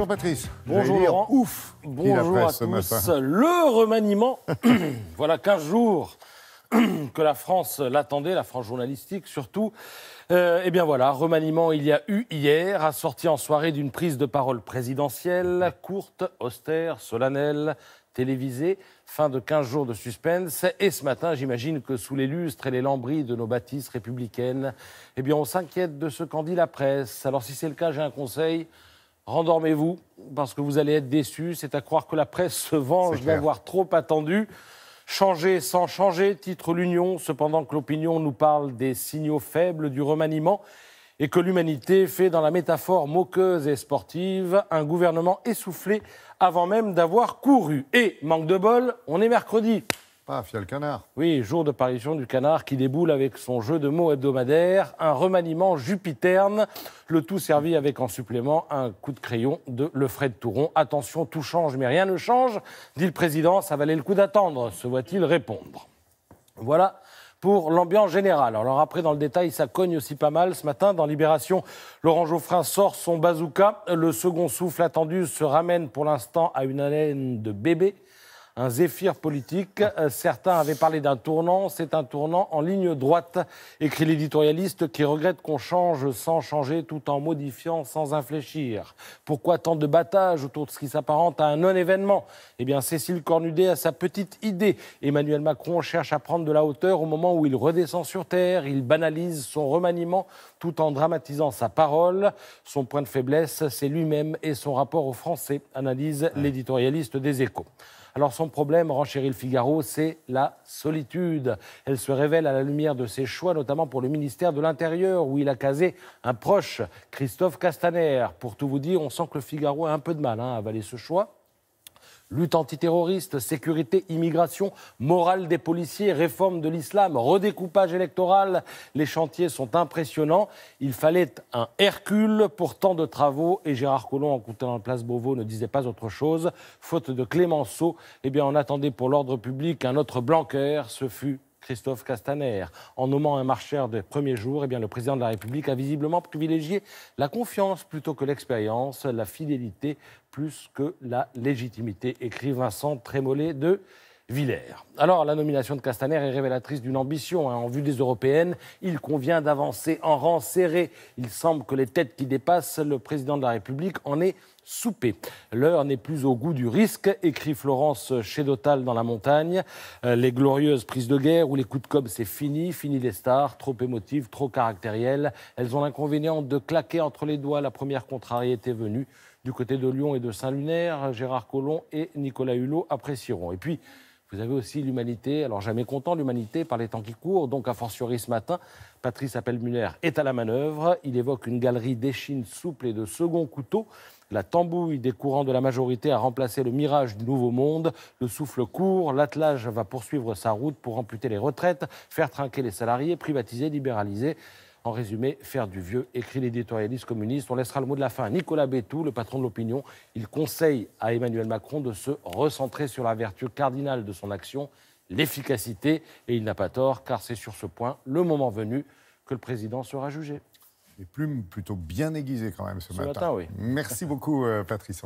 Bonjour Patrice. Bonjour Laurent. Ouf. Bonjour à tous. Le remaniement, voilà 15 jours que la France l'attendait, la France journalistique surtout. Eh bien voilà, remaniement il y a eu hier, assorti en soirée d'une prise de parole présidentielle, courte, austère, solennelle, télévisée, fin de 15 jours de suspense. Et ce matin, j'imagine que sous les lustres et les lambris de nos bâtisses républicaines, eh bien on s'inquiète de ce qu'en dit la presse. Alors si c'est le cas, j'ai un conseil. Rendormez-vous, parce que vous allez être déçus. C'est à croire que la presse se venge d'avoir trop attendu. Changer sans changer, titre l'Union, cependant que l'opinion nous parle des signaux faibles du remaniement et que l'humanité fait, dans la métaphore moqueuse et sportive, un gouvernement essoufflé avant même d'avoir couru. Et, manque de bol, on est mercredi. Paf, il y a le canard. Oui, jour de parution du canard qui déboule avec son jeu de mots hebdomadaire, un remaniement jupiterne, le tout servi avec en supplément un coup de crayon de Lefred Touron. Attention, tout change mais rien ne change, dit le président, ça valait le coup d'attendre, se voit-il répondre. Voilà pour l'ambiance générale. Alors après, dans le détail, ça cogne aussi pas mal. Ce matin, dans Libération, Laurent Geoffrin sort son bazooka. Le second souffle attendu se ramène pour l'instant à une haleine de bébé. Un zéphyr politique. Certains avaient parlé d'un tournant. C'est un tournant en ligne droite, écrit l'éditorialiste qui regrette qu'on change sans changer tout en modifiant sans infléchir. Pourquoi tant de battage autour de ce qui s'apparente à un non-événement ? Eh bien, Cécile Cornudet a sa petite idée. Emmanuel Macron cherche à prendre de la hauteur au moment où il redescend sur terre. Il banalise son remaniement tout en dramatisant sa parole. Son point de faiblesse, c'est lui-même et son rapport aux Français, analyse l'éditorialiste des Échos. Alors son problème, renchérit le Figaro, c'est la solitude. Elle se révèle à la lumière de ses choix, notamment pour le ministère de l'Intérieur, où il a casé un proche, Christophe Castaner. Pour tout vous dire, on sent que le Figaro a un peu de mal à avaler ce choix. Lutte antiterroriste, sécurité, immigration, morale des policiers, réforme de l'islam, redécoupage électoral. Les chantiers sont impressionnants. Il fallait un Hercule pour tant de travaux. Et Gérard Collomb, en comptant la place Beauvau, ne disait pas autre chose. Faute de Clémenceau, eh bien, on attendait pour l'ordre public un autre Blanquer. Ce fut Christophe Castaner. En nommant un marcheur des premiers jours, eh bien, le président de la République a visiblement privilégié la confiance plutôt que l'expérience, la fidélité plus que la légitimité, écrit Vincent Trémollet de Villers. Alors, la nomination de Castaner est révélatrice d'une ambition. En vue des européennes, il convient d'avancer en rang serré. Il semble que les têtes qui dépassent le président de la République en aient soupé. L'heure n'est plus au goût du risque, écrit Florence Chédotal dans La Montagne. Les glorieuses prises de guerre ou les coups de com', c'est fini. Fini les stars, trop émotives, trop caractérielles. Elles ont l'inconvénient de claquer entre les doigts. La première contrariété venue du côté de Lyon et de Saint-Lunaire. Gérard Collomb et Nicolas Hulot apprécieront. Et puis, vous avez aussi l'humanité, alors jamais content, l'humanité par les temps qui courent, donc a fortiori ce matin, Patrice Appelmuller est à la manœuvre. Il évoque une galerie d'échine souple et de second couteau. La tambouille des courants de la majorité a remplacé le mirage du nouveau monde. Le souffle court, l'attelage va poursuivre sa route pour amputer les retraites, faire trinquer les salariés, privatiser, libéraliser. En résumé, faire du vieux, écrit l'éditorialiste communiste. On laissera le mot de la fin à Nicolas Bétou, le patron de l'opinion. Il conseille à Emmanuel Macron de se recentrer sur la vertu cardinale de son action, l'efficacité. Et il n'a pas tort, car c'est sur ce point, le moment venu, que le président sera jugé. Les plumes plutôt bien aiguisées quand même ce matin. Oui. Merci beaucoup Patrice.